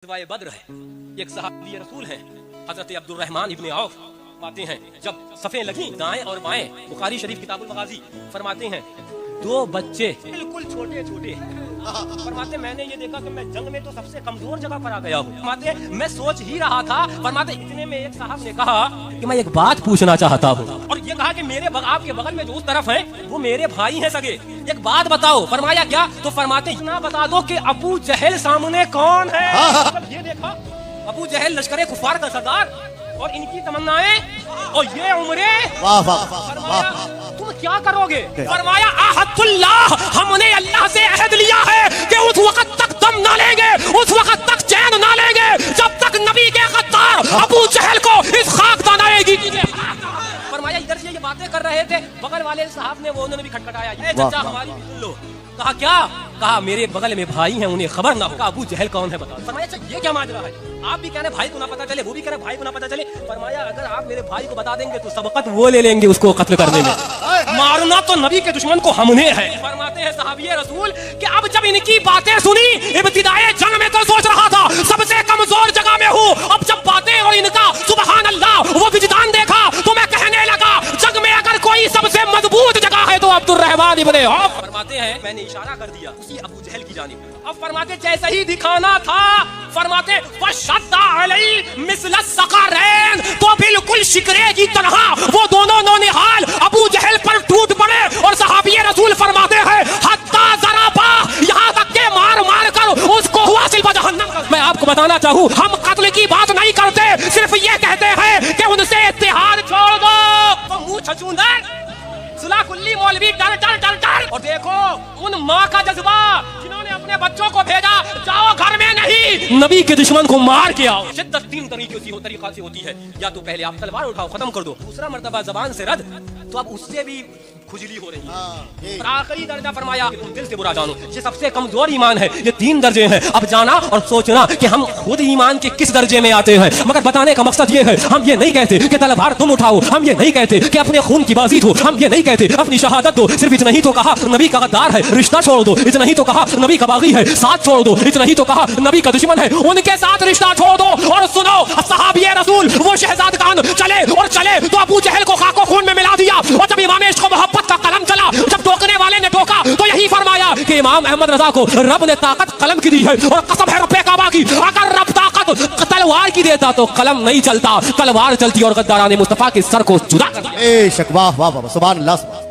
ग़ज़वा-ए बद्र है, एक सहाबी रसूल है हज़रत अब्दुर्रहमान इब्न औफ फरमाते हैं, जब सफ़ें लगी दाएं और बाएं, बुखारी शरीफ किताबुल मगाज़ी फरमाते हैं, दो बच्चे बिल्कुल छोटे छोटे फरमाते मैंने ये देखा कि मैं जंग में तो सबसे कमजोर जगह पर आ गया हूँ। फरमाते मैं सोच ही रहा था, फरमाते इतने में एक साहब ने कहा कि मैं एक बात पूछना चाहता हूँ, और ये कहा कि मेरे आपके बगल में जो उस तरफ है वो मेरे भाई हैं सगे, एक बात बताओ। फरमाया क्या? तो फरमाते इतना बता दो कि अबू जहल सामने कौन है। ये देखा अबू जहल लश्कर कुफार का सरदार और इनकी तमन्नाएं और ये उम्रे। फरमाया तुम क्या करोगे? फरमाया आहदुल्लाह, हमने अल्लाह से अहद लिया है कि उस वक्त तक दम ना लेंगे, उस वक्त तक चैन ना लेंगे जब तक नबी के गद्दार अबू जहल को इस खाक दानाएगी। फरमाया इधर से ये बातें कर रहे थे, बगल वाले साहब ने वो उन्होंने भी खटखटाया, ये चाचा हमारी भी सुन लो। कहा क्या? कहा मेरे बगल में भाई हैं, उन्हें खबर ना हो। कहा अबू जहल कौन है बताओ। फरमाया अच्छा ये क्या माजरा है? आप भी कह रहे भाई को ना पता चले, वो भी कह रहे भाई को ना पता चले। फरमाया अगर आप मेरे भाई को बता देंगे तो सबकत वो ले लेंगे उसको कत्ल करने में, मारना तो नबी के दुश्मन को हमने है। फरमाते हैं सहाबी रसूल कि अब जब इनकी बातें सुनी, इब्तिदाए जंग में तो सोच रहा था सबसे कमजोर जगह में हूँ, अब जब बातें और इनका सुबहान अल्लाह वो विजदान देखा तो मैं कहने लगा जंग में अगर कोई सबसे मजबूत जगह है तो अब्दुर्रहमान इब्न औफ। फरमाते हैं मैंने इशारा कर दिया उसी अबू जहल की जानिब। अब फरमाते जैसे ही दिखाना था, फरमाते वशद्दा अलई मिस्ल सक़रैन, तो बिल्कुल शिकरे की तरह वो दोनों नौनिहाल अबू जहल पर टूट पड़े। और सहाबी रसूल फरमाते हैं हत्ता ज़राबा, यहाँ तक के मार मार कर उसको हुआ सिल्वा जहन्नम। मैं आपको बताना चाहूँ हम कत्ल की बात नहीं करते, सिर्फ ये कहते हैं कि उनसे इत्तेहाद छोड़ दो। तो मुँह छछूंदर सुला कुल्ली मौलवी डर डर डर डर। और देखो उन माँ का जज्बा जिन्होंने अपने बच्चों को भेजा, जाओ घर में नहीं नबी के दुश्मन को मार के आओ। शिद्दत तीन तरीका से होती है, या तो पहले आप तलवार उठाओ खत्म कर दो, दूसरा मर्तबा जबान से रद्द, तो अब उससे भी खुजली हो रही है। आखिरी दर्जा फरमाया तुम दिल से बुरा जानो, ये सबसे कमजोर ईमान है, ये 3 दर्जे हैं। अब जाना और सोचना कि हम खुद ईमान के किस दर्जे में आते हैं। मगर बताने का मकसद ये है, हम ये नहीं कहते कि तलवार तुम उठाओ, हम ये नहीं कहते कि अपने खून की बाजी दो, हम ये नहीं कहते अपनी शहादत दो। सिर्फ इतना ही तो कहा नबी का गद्दार है रिश्ता छोड़ दो, इतना ही तो कहा नबी का बागी है साथ छोड़ दो, इतना ही तो कहा नबी का दुश्मन है उनके साथ रिश्ता छोड़ दो। और सुनो सहाबी रसूल वो शहजाद खान चले और चले तो अबू जहल को खाको खून में मिला दिया। और जब इमाम इश्क को मोहब्बत का कलम चला, जब टोकने वाले ने टोका तो यही फरमाया कि इमाम अहमद रजा को रब ने ताकत कलम की दी है, और कसम है रब्बे काबा की अगर रब ताकत तलवार की देता तो कलम नहीं चलता, तलवार चलती और गद्दाराने मुस्तफा के सर को जुदा कर दिया। वाह वाह वाह सुभान अल्लाह।